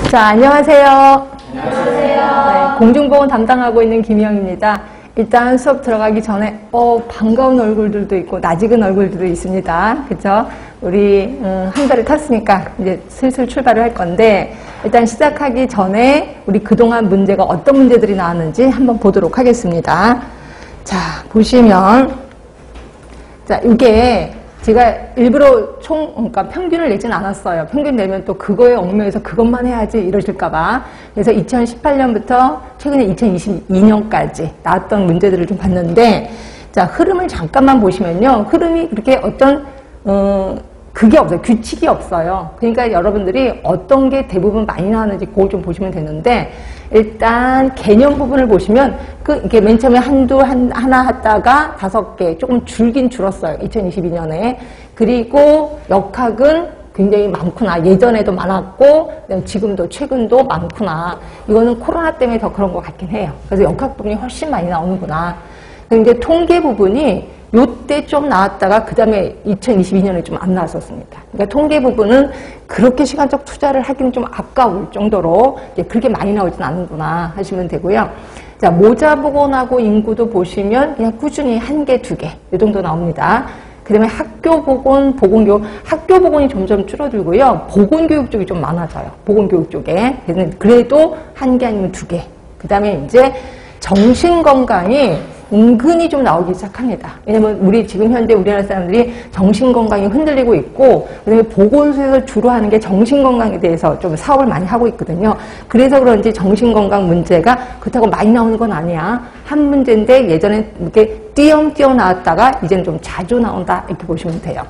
자, 안녕하세요. 안녕하세요. 네, 공중보건 담당하고 있는 김희영입니다. 일단 수업 들어가기 전에 반가운 얼굴들도 있고 낯익은 얼굴들도 있습니다. 그쵸? 우리 한 달을 탔으니까 이제 슬슬 출발을 할 건데 일단 시작하기 전에 우리 그동안 문제가 어떤 문제들이 나왔는지 한번 보도록 하겠습니다. 자, 보시면 자, 이게 제가 일부러 그러니까 평균을 내진 않았어요. 평균 내면 또 그거에 얽매여서 그것만 해야지 이러실까봐. 그래서 2018년부터 최근에 2022년까지 나왔던 문제들을 좀 봤는데, 자, 흐름을 잠깐만 보시면요. 흐름이 그렇게 어떤, 그게 없어요. 규칙이 없어요. 그러니까 여러분들이 어떤 게 대부분 많이 나왔는지 그걸 좀 보시면 되는데, 일단 개념 부분을 보시면 이게 맨 처음에 하나 했다가 5개 조금 줄긴 줄었어요. 2022년에. 그리고 역학은 굉장히 많구나. 예전에도 많았고 지금도 최근도 많구나. 이거는 코로나 때문에 더 그런 것 같긴 해요. 그래서 역학 부분이 훨씬 많이 나오는구나. 근데 통계 부분이 요때 좀 나왔다가 그 다음에 2022년에 좀 안 나왔었습니다. 그러니까 통계 부분은 그렇게 시간적 투자를 하기는 좀 아까울 정도로 이제 그렇게 많이 나오진 않는구나 하시면 되고요. 자, 모자 보건하고 인구도 보시면 그냥 꾸준히 1개, 2개 이 정도 나옵니다. 그 다음에 학교 보건, 보건교육, 학교 보건이 점점 줄어들고요. 보건교육 쪽이 좀 많아져요. 보건교육 쪽에. 그래도 1개 아니면 2개. 그 다음에 이제 정신건강이 은근히 좀 나오기 시작합니다. 왜냐면 우리 지금 현재 우리나라 사람들이 정신건강이 흔들리고 있고 그다음에 보건소에서 주로 하는 게 정신건강에 대해서 좀 사업을 많이 하고 있거든요. 그래서 그런지 정신건강 문제가 그렇다고 많이 나오는 건 아니야. 한 문제인데 예전에 이렇게 띄엄띄엄 나왔다가 이제는 좀 자주 나온다 이렇게 보시면 돼요.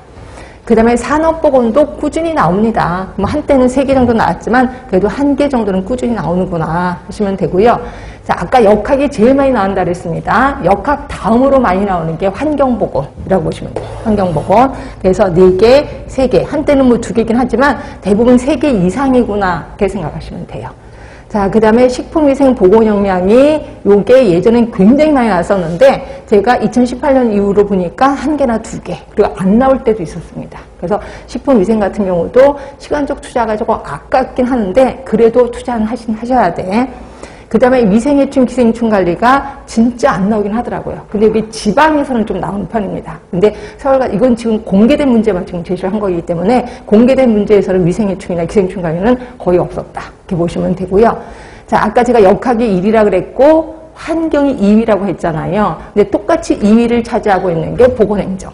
그 다음에 산업보건도 꾸준히 나옵니다. 뭐 한때는 3개 정도 나왔지만 그래도 1개 정도는 꾸준히 나오는구나 하시면 되고요. 자, 아까 역학이 제일 많이 나온다 그랬습니다. 역학 다음으로 많이 나오는 게 환경보건이라고 보시면 돼요. 환경보건. 그래서 4개, 3개. 한때는 뭐 2개긴 하지만 대부분 3개 이상이구나 이렇게 생각하시면 돼요. 자, 그 다음에 식품위생보건영양이 요게 예전엔 굉장히 많이 나왔었는데 제가 2018년 이후로 보니까 1개나 2개 그리고 안 나올 때도 있었습니다. 그래서 식품위생 같은 경우도 시간적 투자가 조금 아깝긴 하는데 그래도 투자는 하셔야 돼. 그 다음에 위생해충, 기생충 관리가 진짜 안 나오긴 하더라고요. 근데 이게 지방에서는 좀 나오는 편입니다. 근데 이건 지금 공개된 문제만 지금 제시를 한 거이기 때문에 공개된 문제에서는 위생해충이나 기생충 관리는 거의 없었다. 이렇게 보시면 되고요. 자, 아까 제가 역학이 1위라 그랬고 환경이 2위라고 했잖아요. 근데 똑같이 2위를 차지하고 있는 게 보건행정.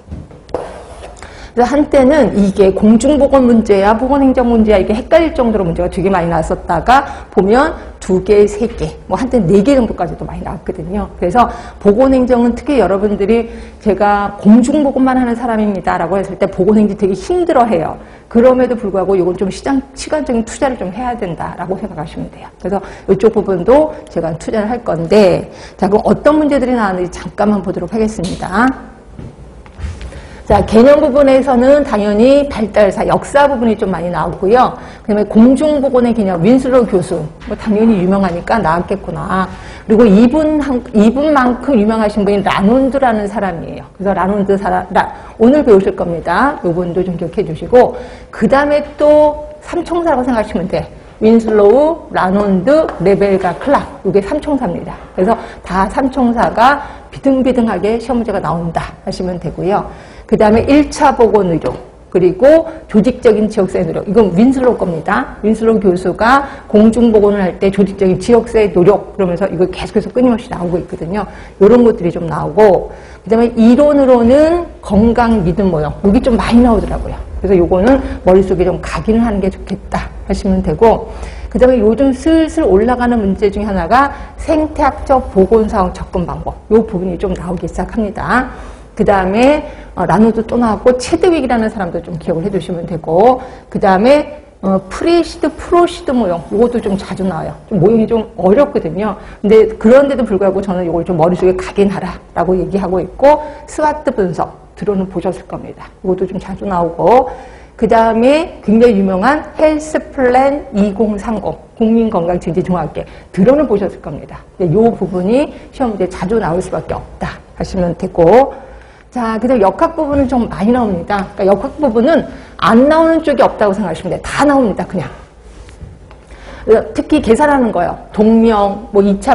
그래서 한때는 이게 공중보건 문제야 보건행정 문제야 이게 헷갈릴 정도로 문제가 되게 많이 나왔었다가 보면 2개, 3개 뭐 한때는 4개 정도까지도 많이 나왔거든요. 그래서 보건행정은 특히 여러분들이 제가 공중보건만 하는 사람입니다 라고 했을 때 보건행정 되게 힘들어해요. 그럼에도 불구하고 이건 좀 시간적인 투자를 좀 해야 된다라고 생각하시면 돼요. 그래서 이쪽 부분도 제가 투자를 할 건데 자, 그럼 어떤 문제들이 나왔는지 잠깐만 보도록 하겠습니다. 자, 개념 부분에서는 당연히 발달사, 역사 부분이 좀 많이 나오고요. 그 다음에 공중보건의 개념, 윈슬로우 교수. 뭐 당연히 유명하니까 나왔겠구나. 그리고 이분만큼 유명하신 분이 라논드라는 사람이에요. 그래서 라논드 오늘 배우실 겁니다. 요분도 좀 기억해 주시고. 그 다음에 또 삼총사라고 생각하시면 돼. 윈슬로우, 라논드, 레벨과 클락. 이게 삼총사입니다. 그래서 다 삼총사가 비등비등하게 시험 문제가 나온다 하시면 되고요. 그 다음에 1차 보건 의료, 그리고 조직적인 지역사회 노력. 이건 윈슬로우 겁니다. 윈슬로우 교수가 공중보건을 할 때 조직적인 지역사회 노력, 그러면서 이걸 계속해서 끊임없이 나오고 있거든요. 이런 것들이 좀 나오고, 그 다음에 이론으로는 건강 믿음 모형. 여기 좀 많이 나오더라고요. 그래서 요거는 머릿속에 좀 각인을 하는 게 좋겠다 하시면 되고, 그 다음에 요즘 슬슬 올라가는 문제 중에 하나가 생태학적 보건사업 접근 방법. 요 부분이 좀 나오기 시작합니다. 그 다음에 라노도 또 나왔고 체드윅이라는 사람도 좀 기억을 해두시면 되고 그 다음에 프리시드, 프로시드 모형 이것도 좀 자주 나와요. 좀 모형이 좀 어렵거든요. 근데 그런데도 불구하고 저는 이걸 좀 머릿속에 각인하라라고 얘기하고 있고 스와트 분석 들어는 보셨을 겁니다. 이것도 좀 자주 나오고 그 다음에 굉장히 유명한 헬스 플랜 2030 국민건강증진종합계 들어는 보셨을 겁니다. 이 부분이 시험 문제에 자주 나올 수밖에 없다 하시면 되고 자, 그 다음 역학 부분은 좀 많이 나옵니다. 그러니까 역학 부분은 안 나오는 쪽이 없다고 생각하시면 돼요. 다 나옵니다, 그냥. 특히 계산하는 거요. 동명, 뭐 2차